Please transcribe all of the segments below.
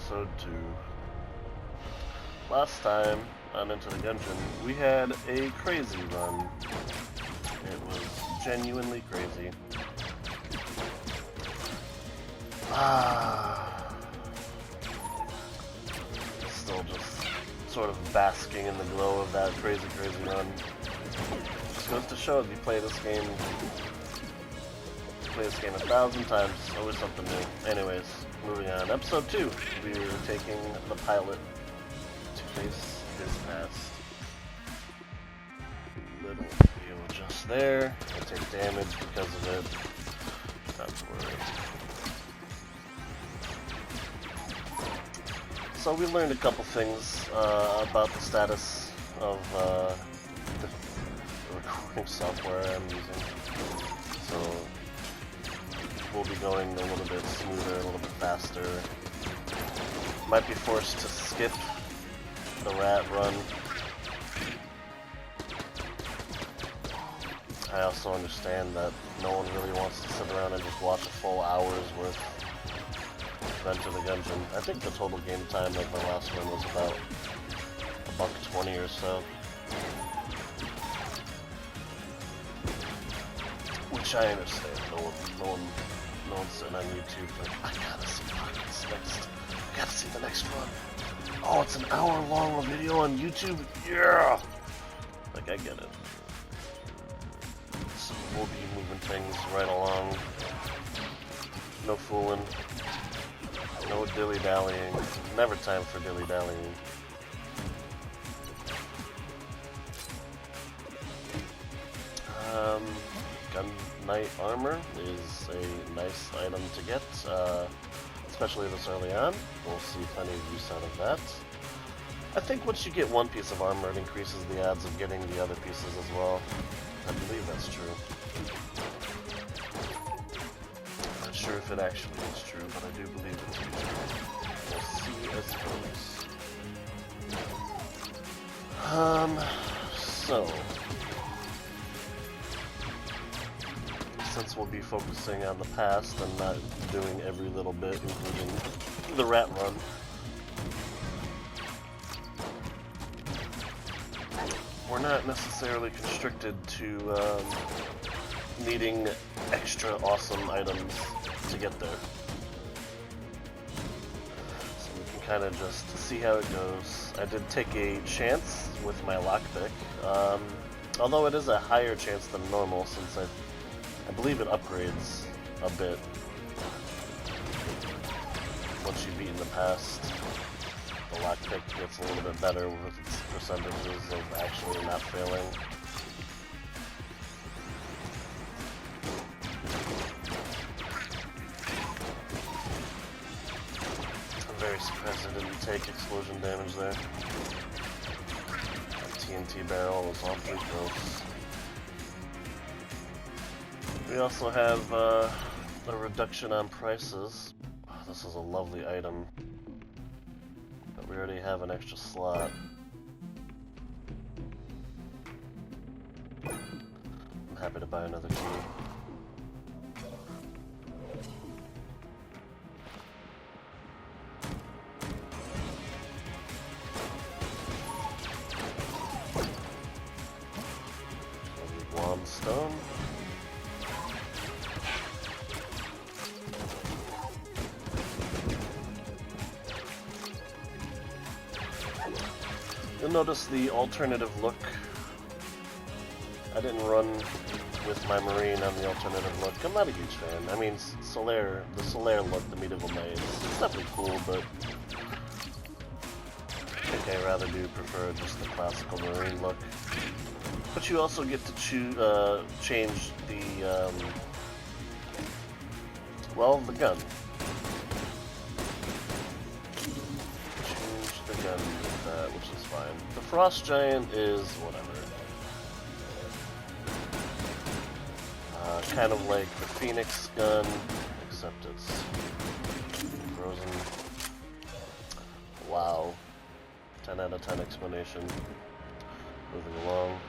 episode 2. Last time on Into the Gungeon, we had a crazy run. It was genuinely crazy. Still just sort of basking in the glow of that crazy run. Just goes to show if you play this game 1,000 times, it's always something new. Anyways, moving on. Episode 2, we were taking the pilot to face his past. Little video just there. I take damage because of it. Not to worry. So we learned a couple things about the status of the recording software I'm using. So we'll be going a little bit smoother, a little bit faster. Might be forced to skip the rat run. I also understand that no one really wants to sit around and just watch a full hour's worth of Enter the Gungeon. I think the total game time of the last one was about $1.20 or so. Which I understand. No one's sitting on YouTube like, I gotta see what's next. I gotta see the next one. Oh, it's an hour-long video on YouTube? Yeah! Like, I get it. So we'll be moving things right along. No fooling. No dilly-dallying. Never time for dilly-dallying. Gun Knight armor is a nice item to get, especially this early on. We'll see plenty of use out of that. I think once you get one piece of armor, it increases the odds of getting the other pieces as well. I believe that's true. I'm not sure if it actually is true, but I do believe it to be true. We'll see as it goes. So since we'll be focusing on the past and not doing every little bit, including the rat run, we're not necessarily constricted to needing extra awesome items to get there. So we can kind of just see how it goes. I did take a chance with my lockpick, although it is a higher chance than normal since I believe it upgrades a bit once you've beaten the past. The lockpick gets a little bit better with its percentages of actually not failing. I'm very surprised I didn't take explosion damage there. That TNT barrel was awfully close. We also have a reduction on prices. Oh, this is a lovely item, but we already have an extra slot. I'm happy to buy another key. One stone. You'll notice the alternative look. I didn't run with my Marine on the alternative look. I'm not a huge fan. I mean, the Solaire look, the medieval knight, it's definitely cool, but I think I rather do prefer just the classical Marine look. But you also get to change the, well, the gun. Gun with that, which is fine. The Frost Giant is whatever. Kind of like the Phoenix gun, except it's frozen. Wow. 10 out of 10 explanation. Moving along.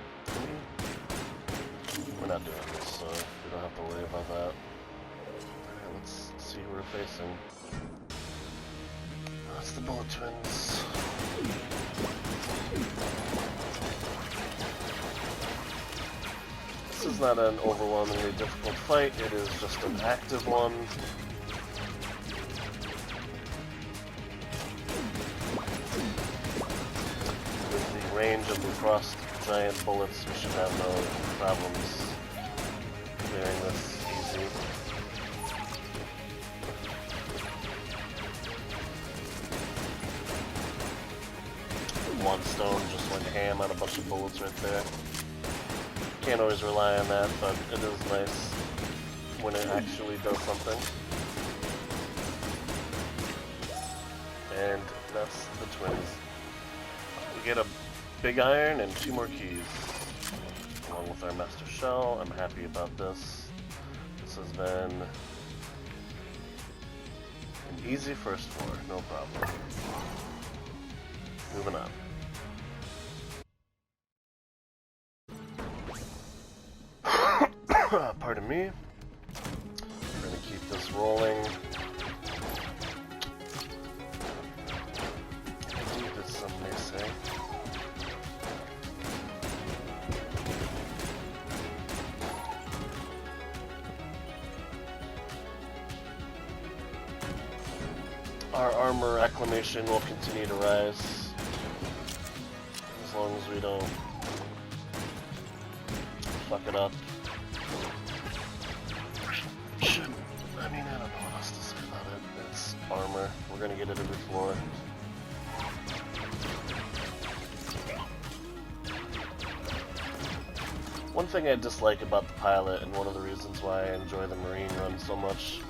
We're not doing this, so we don't have to worry about that. Alright, let's see who we're facing. That's the Bullet Twins. This is not an overwhelmingly difficult fight, it is just an active one. With the range of the Frost Giant bullets, we should have no problems clearing this easy. One stone just went ham on a bunch of bullets right there. Can't always rely on that, but it is nice when it actually does something. And that's the twins. We get a big iron and 2 more keys, along with our master shell. I'm happy about this. This has been an easy first floor, no problem. Moving on. Pardon me. We're gonna keep this rolling. Indeed, as some may say. Our armor acclamation will continue to rise as long as we don't fuck it up. I mean, I don't know what else to say about it. It's armor. We're gonna get it every floor. One thing I dislike about the pilot, and one of the reasons why I enjoy the Marine run so much,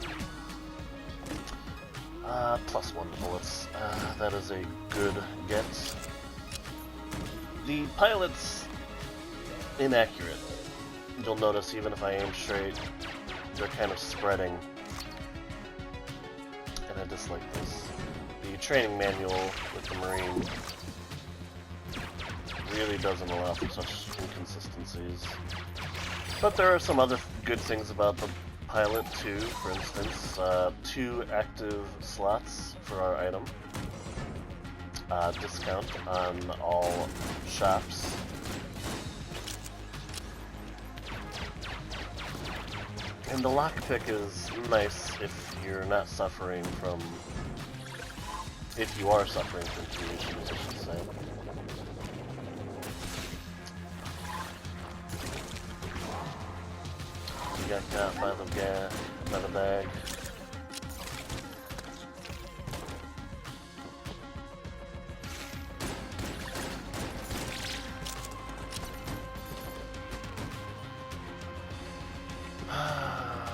+1 bullets. That is a good get. The pilot's inaccurate. You'll notice even if I aim straight, they're kind of spreading. And I dislike this. The training manual with the Marine really doesn't allow for such inconsistencies. But there are some other good things about the pilot too. For instance, 2 active slots for our item. Discount on all shops. And the lockpick is nice if you're not suffering from... if you are suffering from creations, I should say. You got got by the bag.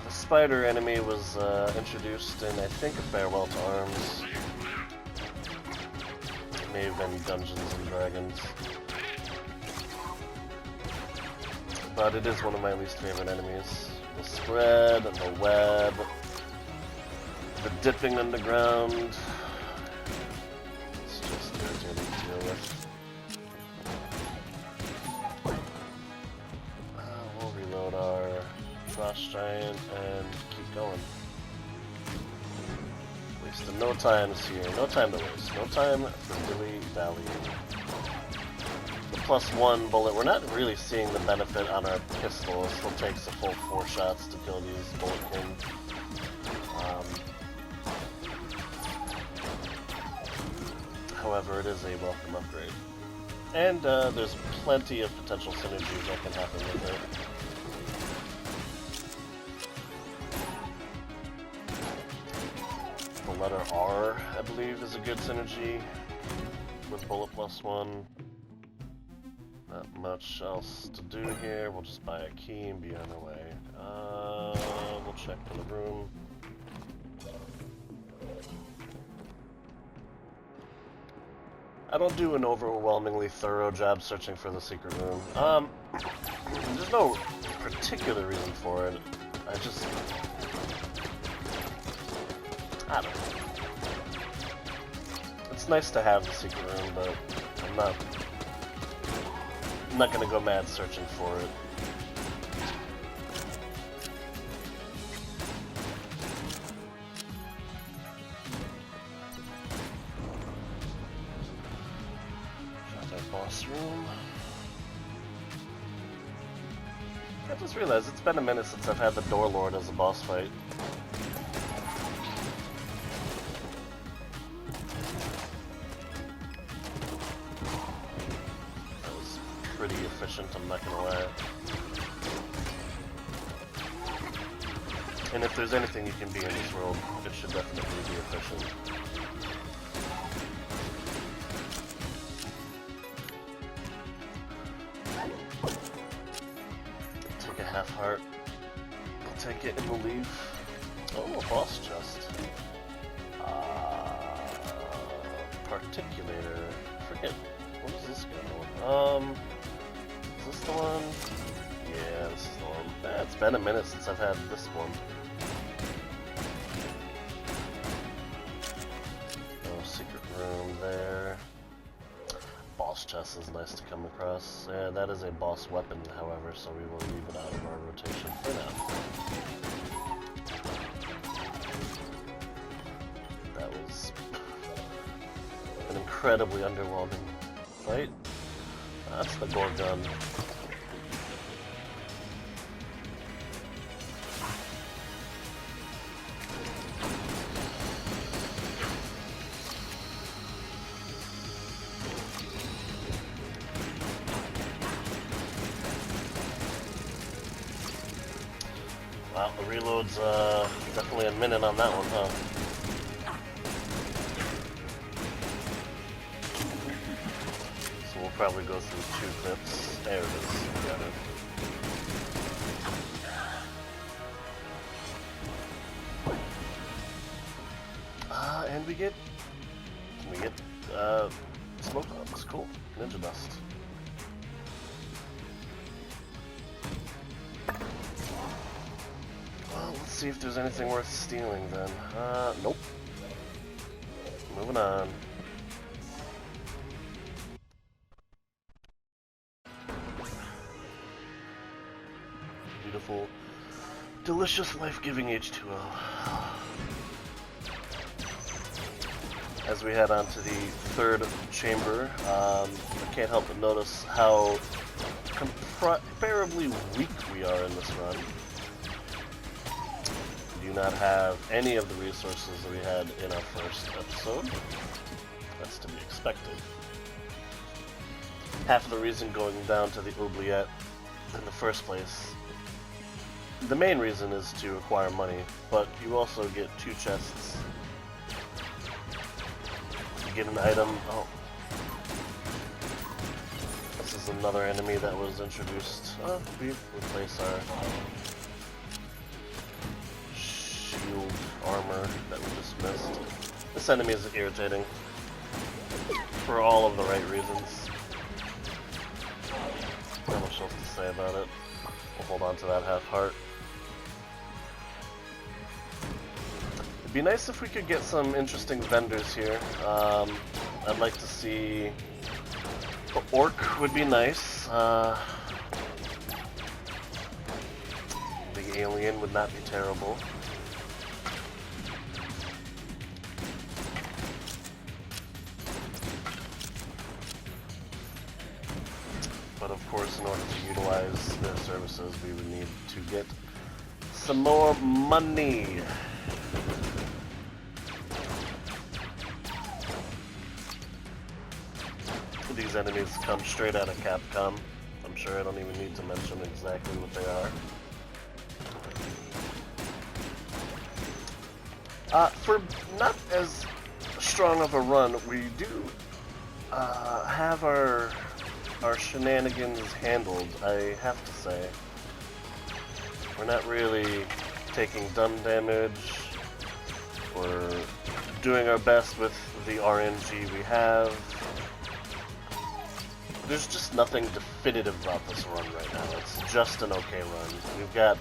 The spider enemy was introduced in, I think, A Farewell to Arms. It may have been Dungeons and Dragons. But it is one of my least favorite enemies. The spread, the web, the dipping underground. It's just irritating to deal with. We'll reload our Frost Giant and keep going. Wasting no time here. No time to waste. No time for dilly-dallying. The +1 bullet, we're not really seeing the benefit on our pistol. It still takes a full 4 shots to kill these bullet kings. However, it is a welcome upgrade. And there's plenty of potential synergies that can happen with it. The letter R, I believe, is a good synergy with bullet +1. Not much else to do here. We'll just buy a key and be on our way. We'll check for the room. I don't do an overwhelmingly thorough job searching for the secret room. There's no particular reason for it. I don't know. It's nice to have the secret room, but I'm not gonna go mad searching for it. Boss room. I just realized it's been a minute since I've had the Door Lord as a boss fight. That was pretty efficient, I'm not gonna lie. And if there's anything you can be in this world, it should definitely be efficient. Take a half heart. I'll take it and we'll leave. Oh, a boss chest. Particulator. Forget. What is this guy? Is this the one? Yeah, this is the one. It's been a minute since I've had this one. No secret room there. Boss chest is nice to come across. Yeah, that is a boss weapon, however, so we will leave it out of our rotation for now. That was an incredibly underwhelming fight. That's the Gorgon. Wow, the reload's definitely a minute on that one, huh? So we'll probably go through 2 clips. There it is. Got it. And we get smoke bombs. Cool. Ninja dust. Well, let's see if there's anything worth stealing then. Nope. Moving on. Beautiful, delicious, life-giving H2O. As we head on to the 3rd chamber, I can't help but notice how comparably weak we are in this run. We do not have any of the resources that we had in our first episode. That's to be expected. Half of the reason going down to the oubliette in the first place, the main reason is to acquire money, but you also get 2 chests. You get an item. Oh. This is another enemy that was introduced. We replace our shield armor that we just missed. This enemy is irritating for all of the right reasons. Not much else to say about it. We'll hold on to that half heart. It'd be nice if we could get some interesting vendors here. I'd like to see... The orc would be nice. The alien would not be terrible. But of course, in order to utilize their services, we would need to get some more money. These enemies come straight out of Capcom. I'm sure I don't even need to mention exactly what they are. For not as strong of a run, we do have our shenanigans handled, I have to say. We're not really taking dumb damage. We're doing our best with the RNG we have. There's just nothing definitive about this run right now. It's just an okay run. We've got,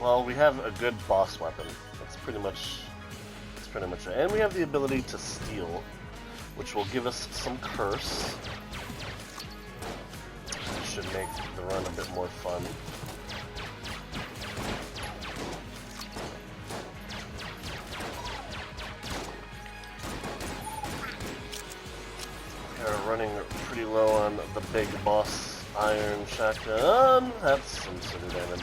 well, we have a good boss weapon. That's pretty much it. And we have the ability to steal, which will give us some curse. Which should make the run a bit more fun. are running pretty low on the big boss iron shotgun. That's some sort of damage.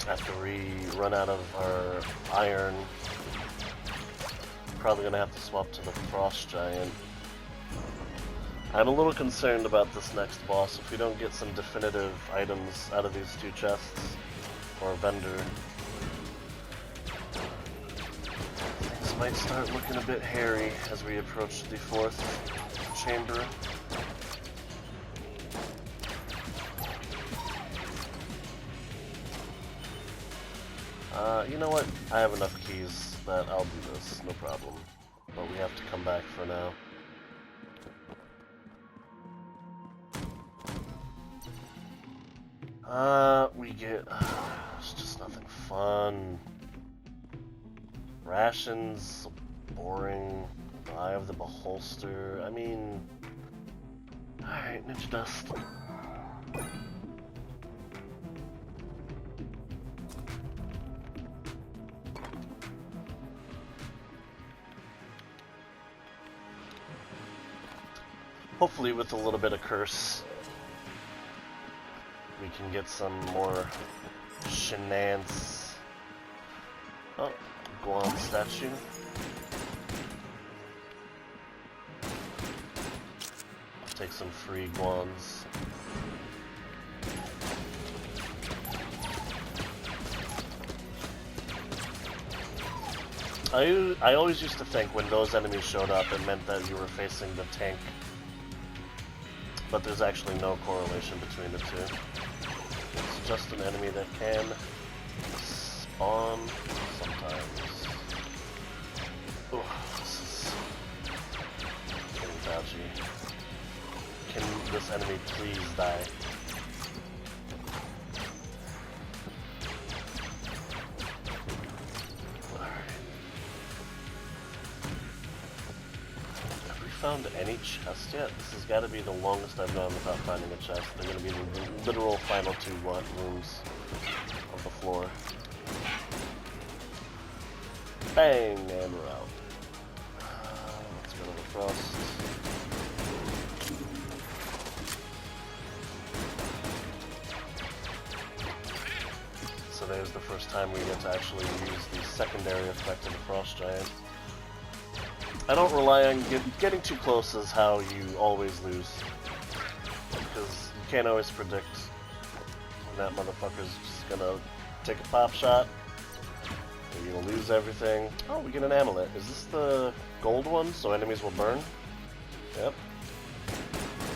After we run out of our iron, probably gonna have to swap to the frost giant. I'm a little concerned about this next boss. If we don't get some definitive items out of these two chests, or vendor, things might start looking a bit hairy as we approach the 4th chamber. You know what? I have enough keys that I'll do this, no problem. But we have to come back for now. We get... it's just nothing fun. Rations, boring. Eye of the Beholster. I mean... Alright, Ninja Dust. Hopefully with a little bit of curse, we can get some more shenanigans. Oh, Guan statue. I'll take some free Guans. I always used to think when those enemies showed up, it meant that you were facing the tank. But there's actually no correlation between the two. It's just an enemy that can spawn sometimes. Oh, this is getting dodgy. Can this enemy please die? Found any chest yet? This has got to be the longest I've gone without finding a chest. They're going to be the literal final 2 rooms of the floor. Bang! And we're out. Let's go to the frost. So there's the first time we get to actually use the secondary effect of the frost giant. I don't rely on getting too close is how you always lose. Because you can't always predict when that motherfucker's just gonna take a pop shot. And you're gonna lose everything. Oh, we get an amulet. Is this the gold one so enemies will burn? Yep.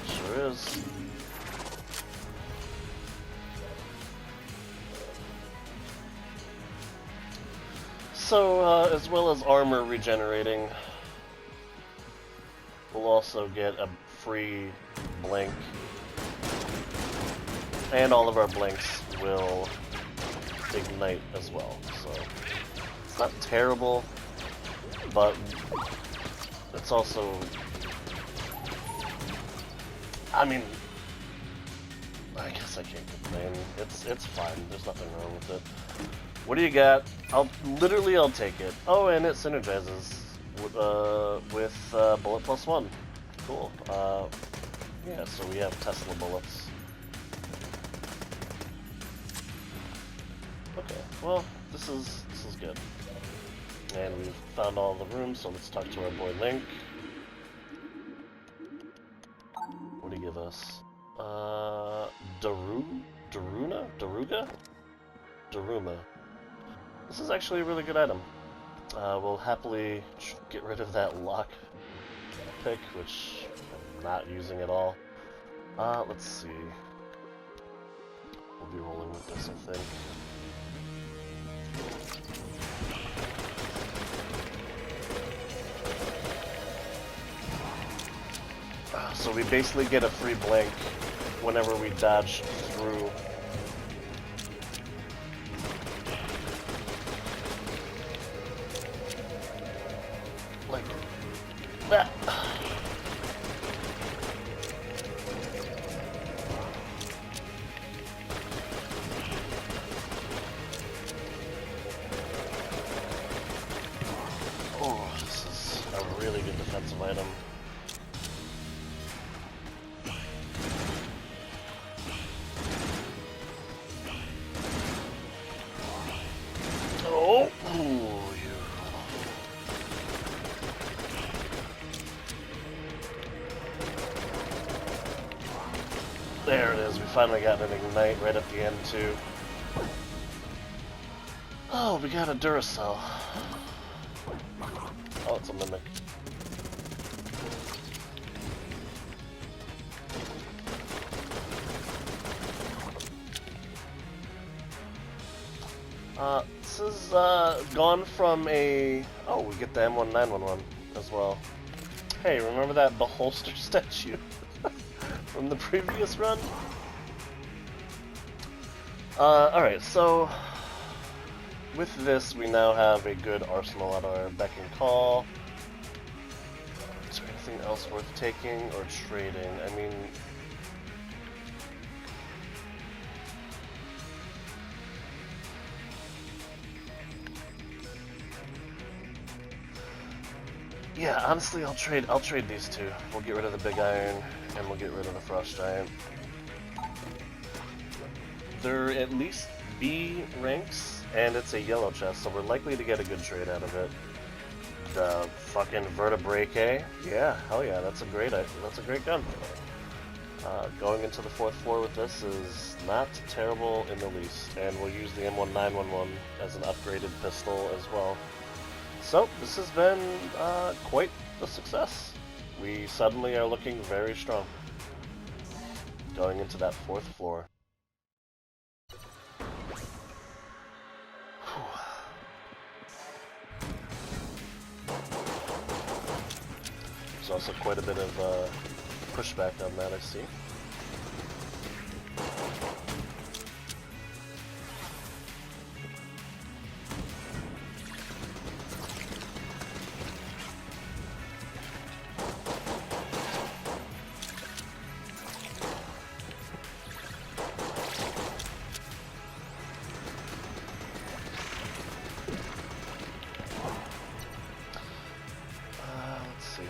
Sure is. So, as well as armor regenerating, we'll also get a free blink, and all of our blinks will ignite as well. So it's not terrible, but it's also, I mean, I guess I can't complain. It's fine. There's nothing wrong with it. What do you got? I'll take it. Oh, and it synergizes with bullet plus 1. Cool. Yeah, so we have Tesla bullets. Okay, well, this is good. And we've found all the rooms, so let's talk to our boy Link. What do you give us? Daruma. This is actually a really good item. We'll happily get rid of that lock pick, which I'm not using at all. Let's see. We'll be rolling with this, I think. So we basically get a free blank whenever we dodge through. Like that. a really good defensive item. Oh! Ooh, there it is, we finally got an Ignite right at the end too. Oh, we got a Duracell. Oh, it's a Mimic. This is gone from a... Oh, we get the M1911 as well. Hey, remember that Beholster statue from the previous run? Alright, so with this we now have a good arsenal at our beck and call. Is there anything else worth taking or trading? I mean... Yeah, honestly, I'll trade these two. We'll get rid of the Big Iron, and we'll get rid of the Frost Giant. They're at least B ranks, and it's a yellow chest, so we're likely to get a good trade out of it. The fucking Vertebrae, yeah, hell yeah, that's a great gun. Going into the 4th floor with this is not terrible in the least, and we'll use the M1911 as an upgraded pistol as well. So, this has been quite a success. We suddenly are looking very strong. Going into that 4th floor. There's also quite a bit of pushback on that, I see.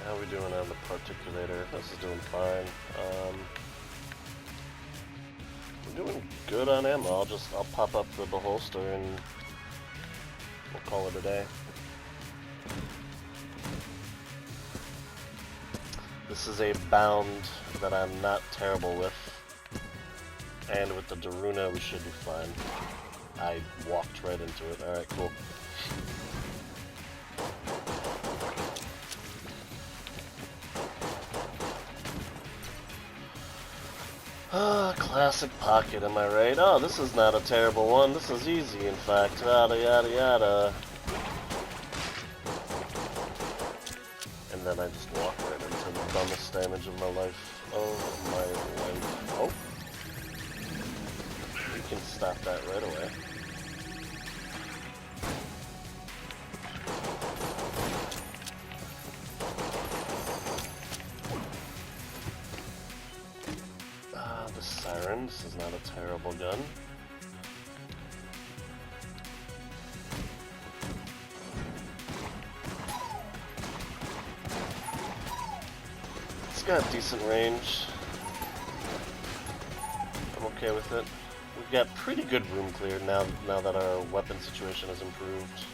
How are we doing on the particulator? This is doing fine. We're doing good on ammo. I'll pop up the Beholster and we'll call it a day. This is a bound that I'm not terrible with. And with the Daruna we should be fine. I walked right into it. Alright, cool. Classic pocket, am I right? Oh, this is not a terrible one. This is easy, in fact. Yada yada yada. And then I just walk right into the dumbest damage of my life. Oh my life. Oh. We can stop that right away. Siren, this is not a terrible gun. It's got decent range. I'm okay with it. We've got pretty good room clear now that our weapon situation has improved.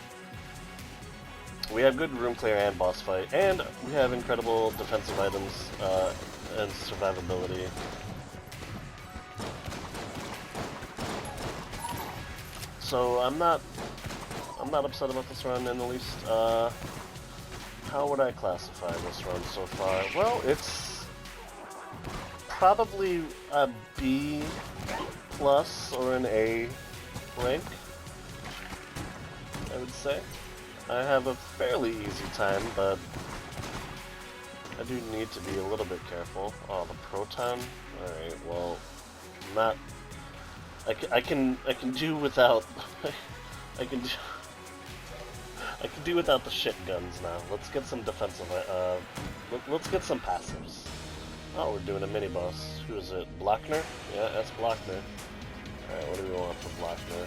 We have good room clear and boss fight, and we have incredible defensive items and survivability. So I'm not upset about this run in the least. How would I classify this run so far? Well, it's probably a B plus or an A rank, I would say. I have a fairly easy time, but I do need to be a little bit careful. Oh, the proton? Alright, well, not... I can do without I can do without the shit guns now. Let's get some defensive let's get some passives. Oh, we're doing a mini boss. Who is it? Blockner? Yeah, that's Blockner. Alright, what do we want for Blockner?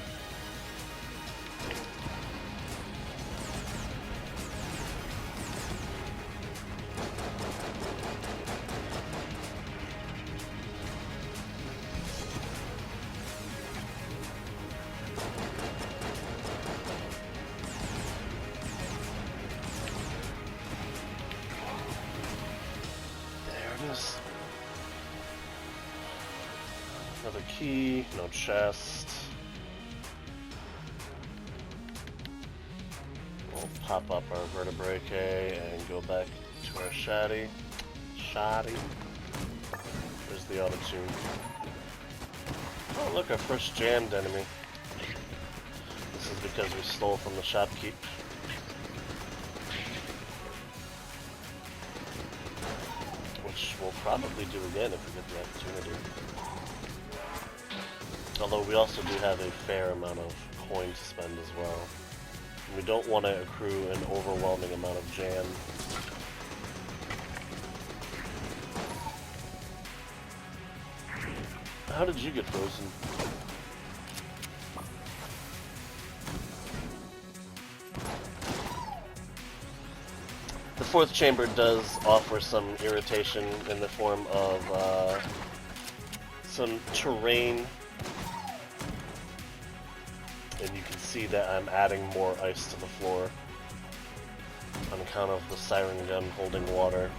key, no chest. We'll pop up our vertebrae and go back to our shoddy. There's the auto-tune. Oh look, our first jammed enemy. This is because we stole from the shopkeep. Which we'll probably do again if we get the opportunity. Although we also do have a fair amount of coin to spend as well. We don't want to accrue an overwhelming amount of jam. How did you get frozen? The fourth chamber does offer some irritation in the form of some terrain. And you can see that I'm adding more ice to the floor on account of the siren gun holding water.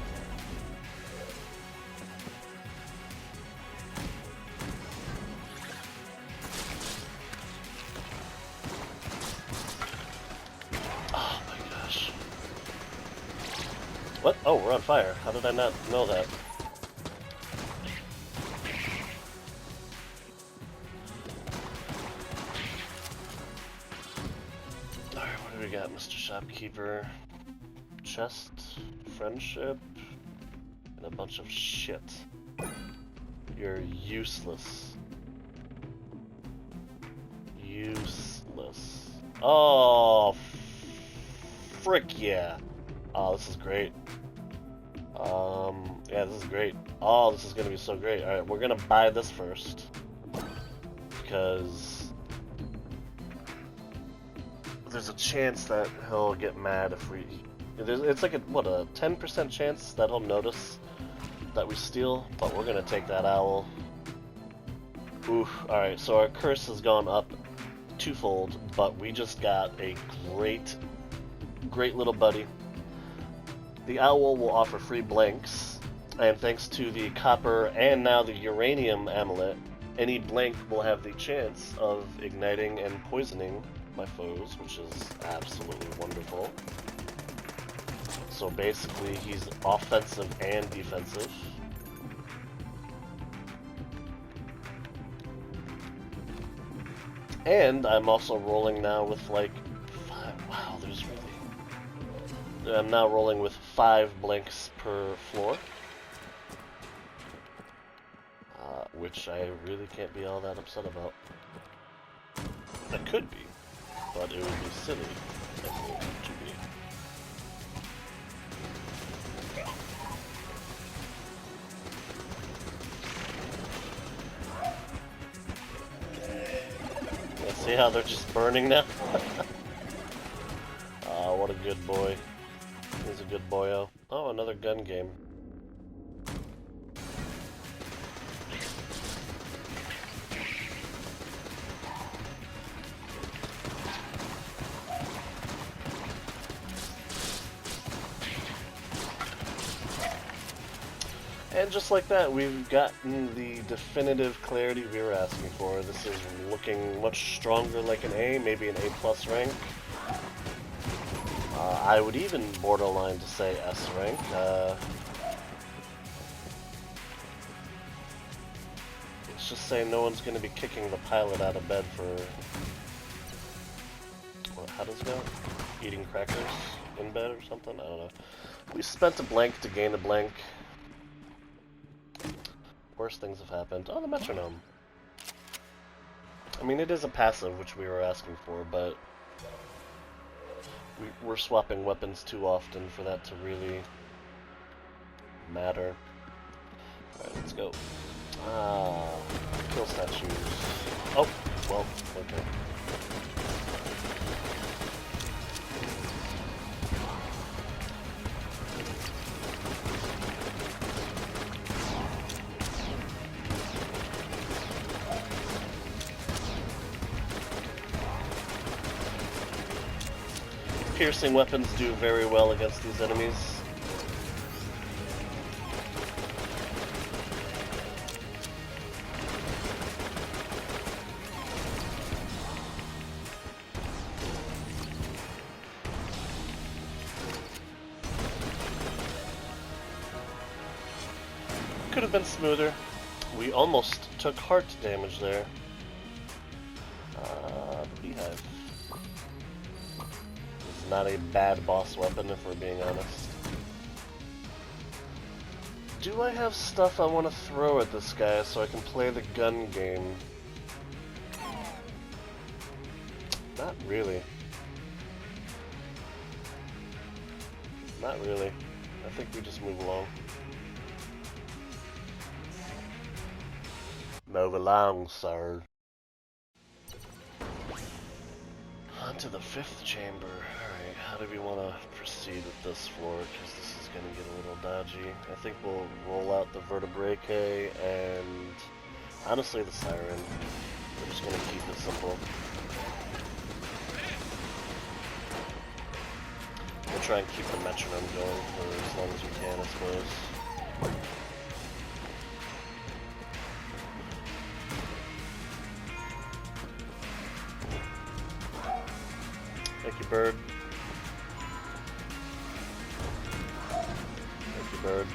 Oh my gosh. What? Oh, we're on fire. How did I not know that? We got Mr. Shopkeeper, chest, friendship, and a bunch of shit. You're useless. Useless. Oh, frick yeah. Oh, this is great. Yeah, this is great. Oh, this is gonna be so great. Alright, we're gonna buy this first. Because there's a chance that he'll get mad if we... It's like a 10% chance that he'll notice that we steal, but we're gonna take that owl. Oof, alright, so our curse has gone up twofold, but we just got a great little buddy. The owl will offer free blanks, and thanks to the copper and now the uranium amulet, any blank will have the chance of igniting and poisoning my foes, which is absolutely wonderful. So basically, he's offensive and defensive. And I'm also rolling now with like 5. Wow, there's really... I'm now rolling with 5 blanks per floor. Which I really can't be all that upset about. I could be, but it would be silly of me to be. Yeah, see how they're just burning now? Oh, what a good boy. He's a good boyo. Oh, another gun game. And just like that, we've gotten the definitive clarity we were asking for. This is looking much stronger like an A, maybe an A+ rank. I would even borderline to say S rank. Let's just say no one's going to be kicking the pilot out of bed for... How does it go? Eating crackers in bed or something? I don't know. We spent a blank to gain a blank. Worse things have happened. Oh, the metronome. I mean, it is a passive, which we were asking for, but we're swapping weapons too often for that to really matter. Alright, let's go. Kill statues. Oh, well, okay. Piercing weapons do very well against these enemies. could have been smoother. We almost took heart damage there. The Beehive is not a bad boss weapon, if we're being honest. Do I have stuff I want to throw at this guy so I can play the gun game? Not really. Not really. I think we just move along. Move along, sir. On to the 5th chamber. Alright, how do we want to proceed with this floor? Because this is going to get a little dodgy. I think we'll roll out the vertebrae and honestly the siren. We're just going to keep it simple. We'll try and keep the metronome going for as long as we can, I suppose. Thank you, bird. Thank you, bird.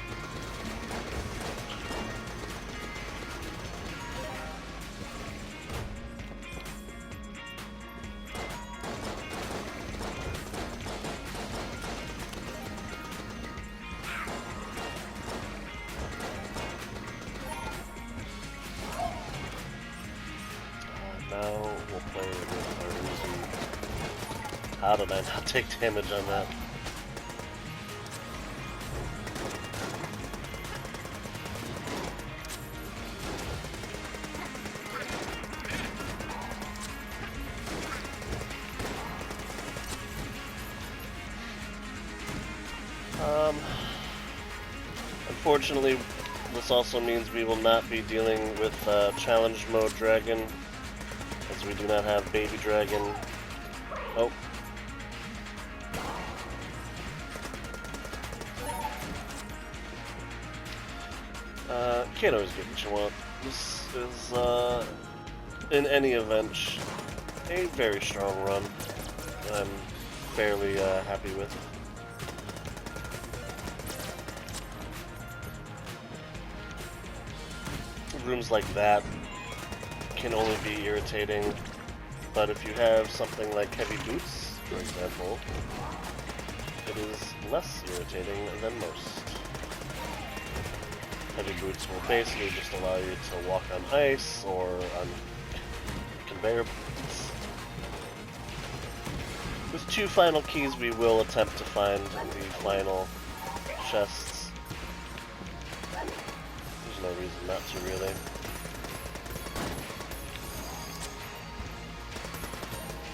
Now we'll play with our Uzi. How did I not take damage on that? Unfortunately, this also means we will not be dealing with challenge mode dragon, as we do not have baby dragon. Oh. Can't always get what you want. This is, in any event, a very strong run that I'm fairly happy with. Rooms like that can only be irritating, but if you have something like heavy boots, for example, it is less irritating than most. Heavy boots will basically just allow you to walk on ice or on conveyor belts. With 2 final keys, we will attempt to find the final chests. There's no reason not to, really.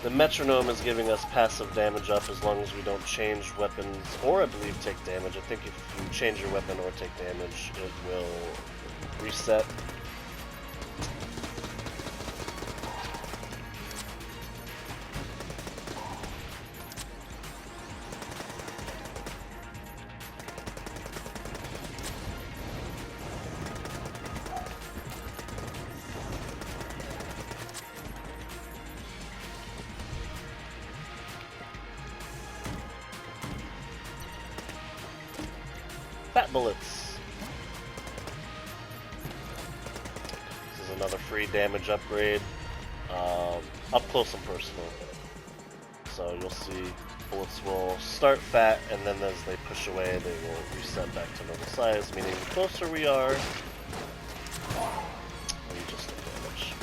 The metronome is giving us passive damage up as long as we don't change weapons, or I believe take damage. I think if you change your weapon or take damage, it will reset. Fat bullets. This is another free damage upgrade, up close and personal. So you'll see bullets will start fat, and then as they push away, they will reset back to normal size, meaning the closer we are, we just take damage.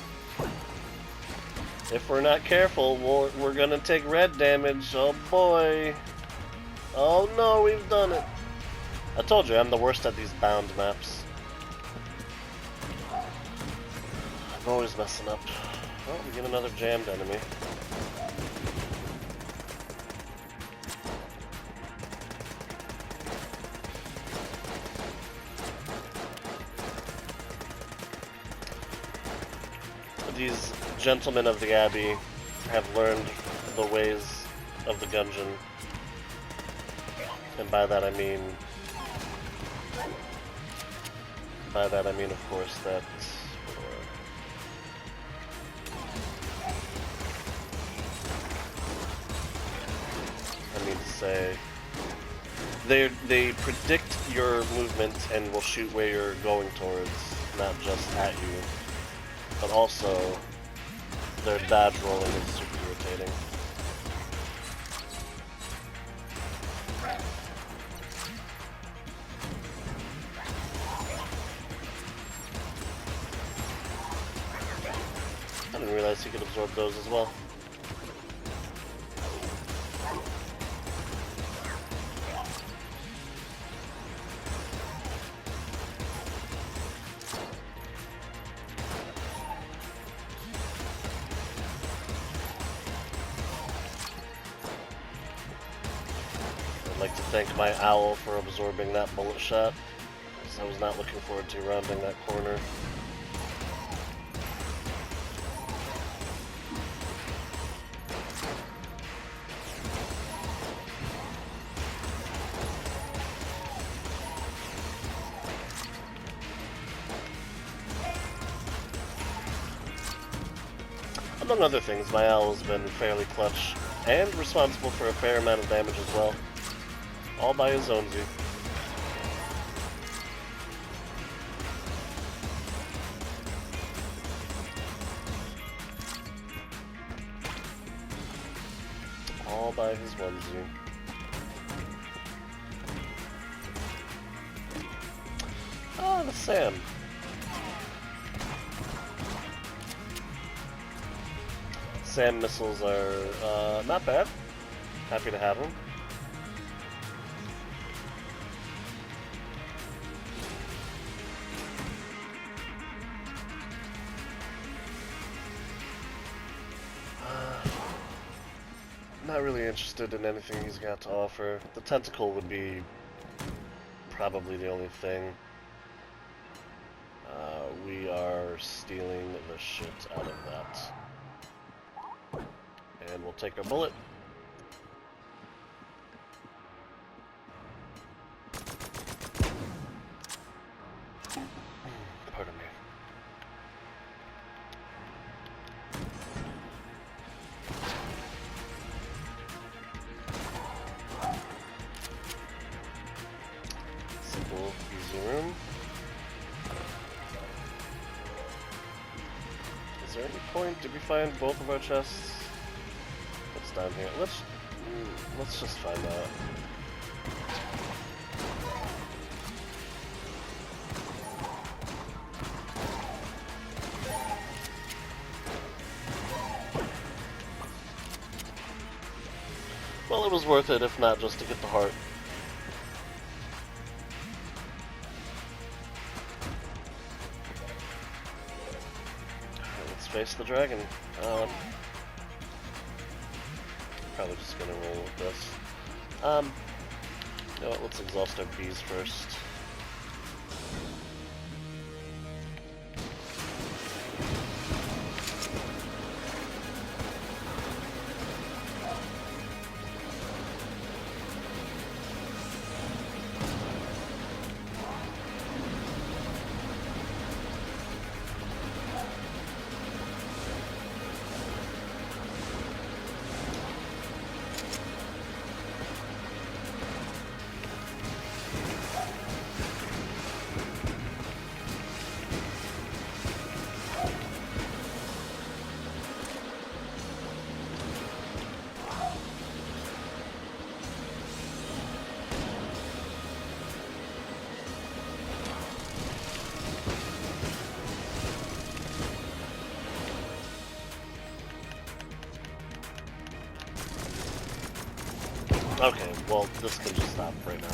If we're not careful, we're gonna take red damage. Oh boy. Oh no, we've done it. I told you, I'm the worst at these bound maps. I'm always messing up. Oh, we get another jammed enemy. These gentlemen of the Abbey have learned the ways of the dungeon. And by that I mean, of course, that I mean to say, They predict your movement and will shoot where you're going towards, not just at you. But also, their dodge rolling is super irritating. I didn't realize he could absorb those as well. I'd like to thank my owl for absorbing that bullet shot, because I was not looking forward to rounding that corner. Among other things, my owl has been fairly clutch, and responsible for a fair amount of damage as well. All by his own zoo. All by his onesie. Ah, the Sam. SAM missiles are not bad. Happy to have them. Not really interested in anything he's got to offer. The tentacle would be probably the only thing. We are stealing the shit out of that. And we'll take our bullet. Pardon me. Simple, easy room. Is there any point? Did we find both of our chests? What's down here? Let's just find out. Well, it was worth it, if not just to get the heart. Alright, let's face the dragon. Probably just gonna roll with this. You know what, let's exhaust our bees first. Okay, well, this can just stop right now.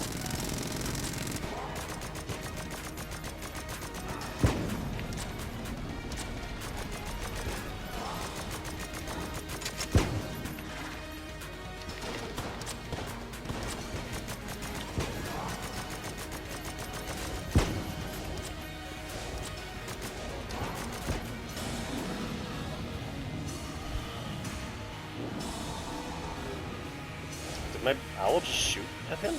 My owl just shoot at him?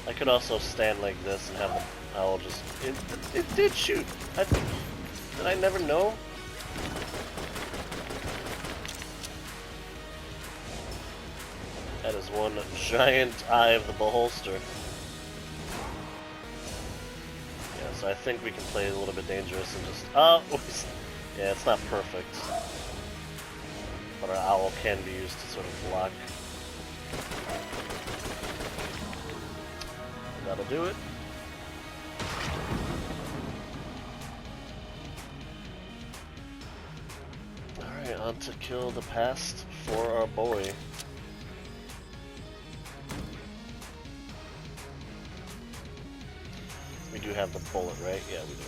I could also stand like this and have the owl just... It did shoot! Did I never know? That is one giant eye of the beholster. Yeah, so I think we can play a little bit dangerous and just... Oh! Yeah, it's not perfect. But our owl can be used to sort of block. And that'll do it. Alright, on to kill the past for our boy. We do have the bullet, right? Yeah, we do.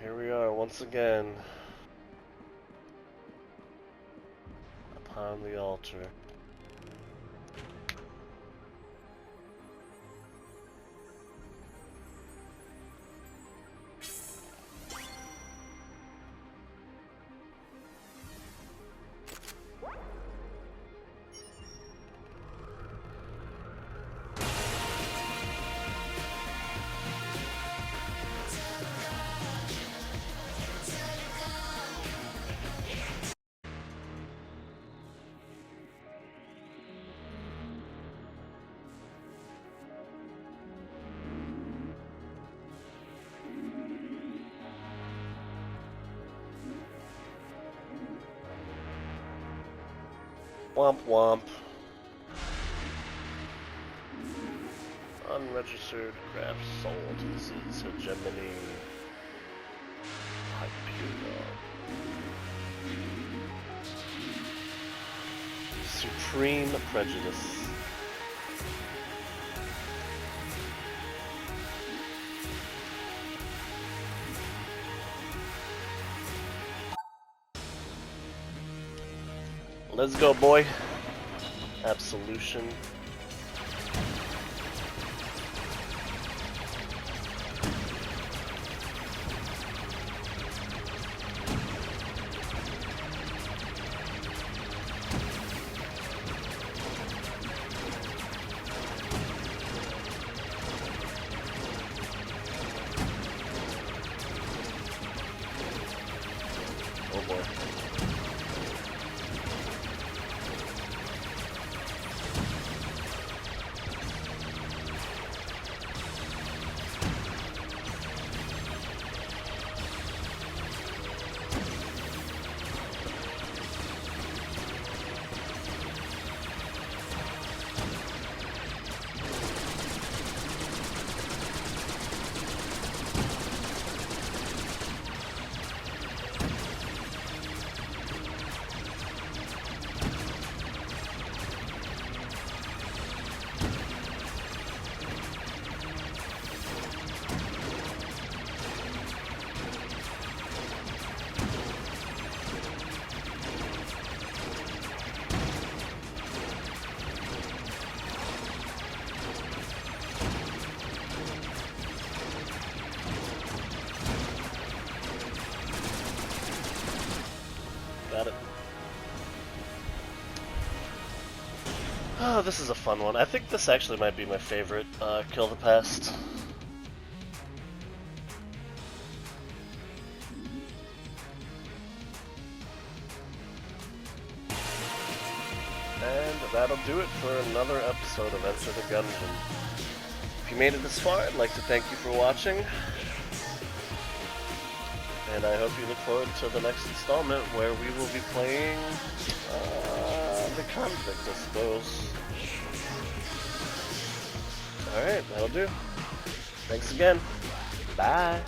Here we are once again upon the altar. Womp womp. Unregistered craft sold to the seas, hegemony. Hyperion. Supreme prejudice. Let's go, boy. Absolution. Oh boy. Got it. Oh, this is a fun one. I think this actually might be my favorite Kill the Pest. And that'll do it for another episode of Enter the Gungeon. If you made it this far, I'd like to thank you for watching. And I hope you look forward to the next installment where we will be playing the Convict, I suppose. Alright, that'll do. Thanks again. Bye.